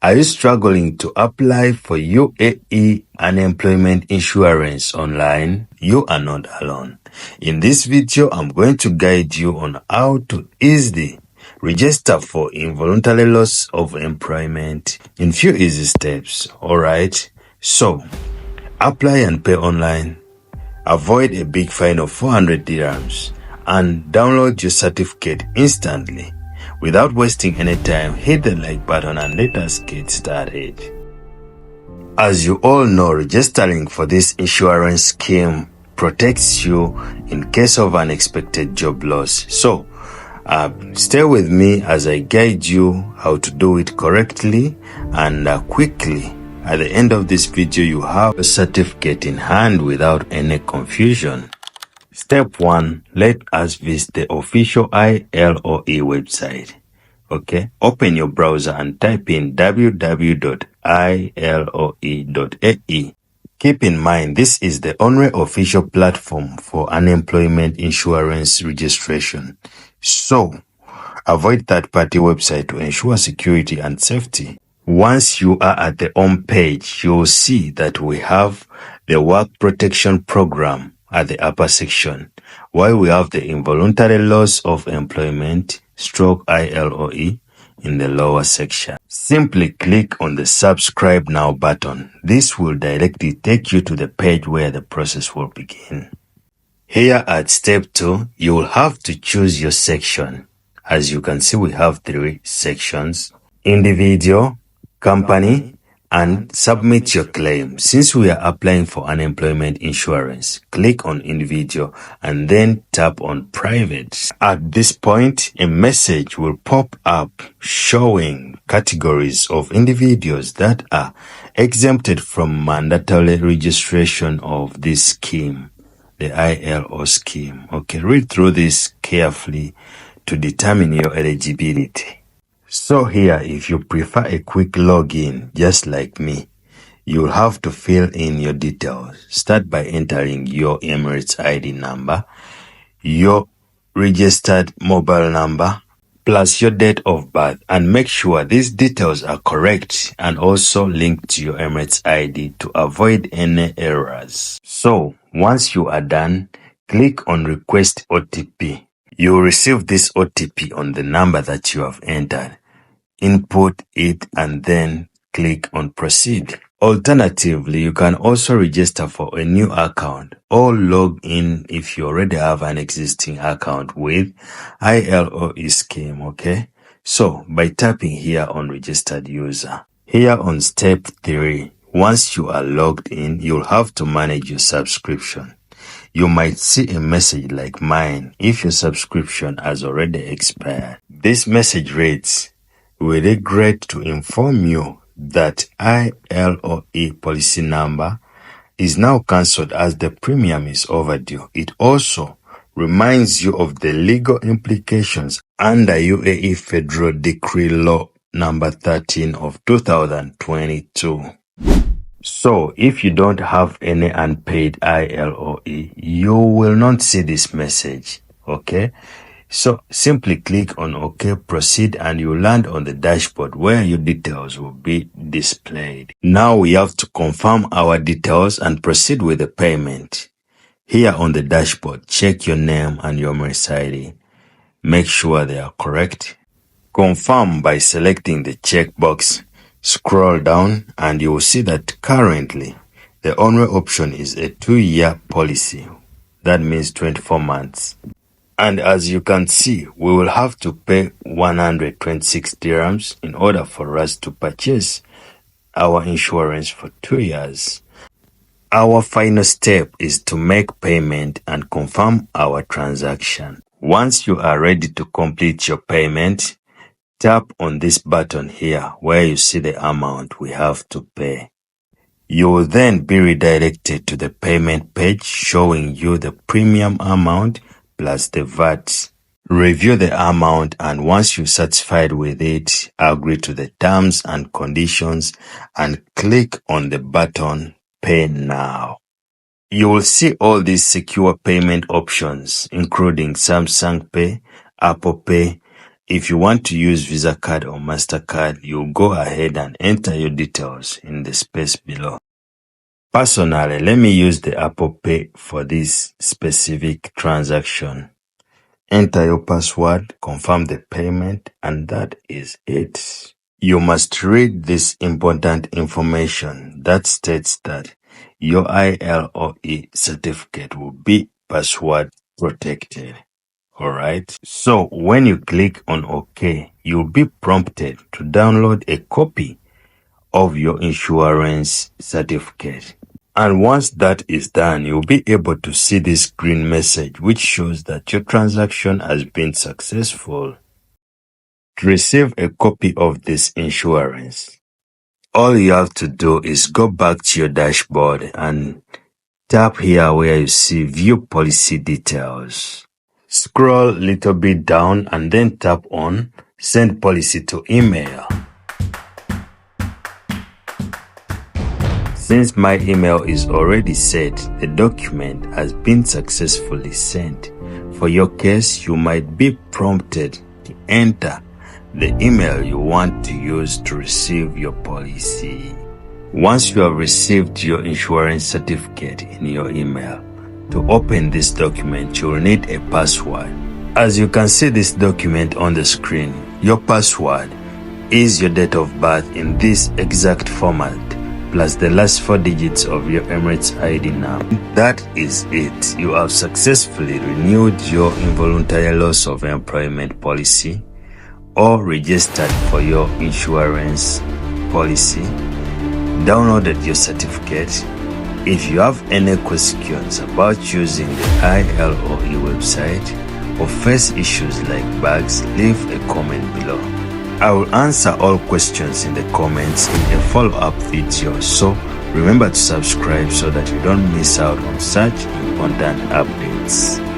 Are you struggling to apply for UAE Unemployment Insurance online? You are not alone. In this video, I'm going to guide you on how to easily register for involuntary loss of employment in few easy steps. Alright, so apply and pay online. Avoid a big fine of 400 dirhams and download your certificate instantly. Without wasting any time, hit the like button and let us get started. As you all know, registering for this insurance scheme protects you in case of unexpected job loss. So, stay with me as I guide you how to do it correctly and quickly. At the end of this video, you have a certificate in hand without any confusion. Step 1, let us visit the official ILOE website. Okay, open your browser and type in www.iloe.ae. Keep in mind, this is the only official platform for unemployment insurance registration. So, avoid third-party website to ensure security and safety. Once you are at the home page, you will see that we have the work protection program at the upper section, while we have the involuntary loss of employment ILOE in the lower section. Simply click on the subscribe now button. This will directly take you to the page where the process will begin. Here at step 2, you will have to choose your section. As you can see, we have 3 sections: individual, company, and submit your claim. Since we are applying for unemployment insurance, click on individual and then tap on private. At this point, a message will pop up showing categories of individuals that are exempted from mandatory registration of this scheme, the ILO scheme. Okay, read through this carefully to determine your eligibility. So here, if you prefer a quick login, just like me, you'll have to fill in your details. Start by entering your Emirates ID number, your registered mobile number, plus your date of birth, and make sure these details are correct and also linked to your Emirates ID to avoid any errors. So, once you are done, click on Request OTP. You will receive this OTP on the number that you have entered. Input it and then click on Proceed. Alternatively, you can also register for a new account or log in if you already have an existing account with ILOE scheme, okay? So, by tapping here on Registered User. Here on step 3, once you are logged in, you'll have to manage your subscription. You might see a message like mine if your subscription has already expired. This message reads, "We regret to inform you that ILOE policy number is now cancelled as the premium is overdue." It also reminds you of the legal implications under UAE Federal Decree Law number 13 of 2022. So, if you don't have any unpaid ILOE, you will not see this message, okay? So, simply click on OK, Proceed, and you land on the dashboard where your details will be displayed. Now we have to confirm our details and proceed with the payment. Here on the dashboard, check your name and your Emirates ID. Make sure they are correct. Confirm by selecting the checkbox. Scroll down and you will see that currently the only option is a 2-year policy. That means 24 months. And as you can see, we will have to pay 126 dirhams in order for us to purchase our insurance for 2 years. Our final step is to make payment and confirm our transaction. Once you are ready to complete your payment, tap on this button here where you see the amount we have to pay. You will then be redirected to the payment page showing you the premium amount plus the VAT. Review the amount and once you're satisfied with it, agree to the terms and conditions and click on the button Pay Now. You will see all these secure payment options including Samsung Pay, Apple Pay, If you want to use Visa card or MasterCard, you go ahead and enter your details in the space below. Personally, let me use the Apple Pay for this specific transaction. Enter your password, confirm the payment, and that is it. You must read this important information that states that your ILOE certificate will be password protected. Alright, so when you click on OK, you'll be prompted to download a copy of your insurance certificate. And once that is done, you'll be able to see this green message which shows that your transaction has been successful. To receive a copy of this insurance, all you have to do is go back to your dashboard and tap here where you see View Policy Details. Scroll a little bit down and then tap on Send Policy to Email. Since my email is already set, the document has been successfully sent. For your case, you might be prompted to enter the email you want to use to receive your policy. Once you have received your insurance certificate in your email, to open this document, you will need a password. As you can see this document on the screen, your password is your date of birth in this exact format, plus the last 4 digits of your Emirates ID number. That is it. You have successfully renewed your involuntary loss of employment policy or registered for your insurance policy, downloaded your certificate. If you have any questions about using the ILOE website or face issues like bugs, leave a comment below. I will answer all questions in the comments in a follow-up video, so remember to subscribe so that you don't miss out on such important updates.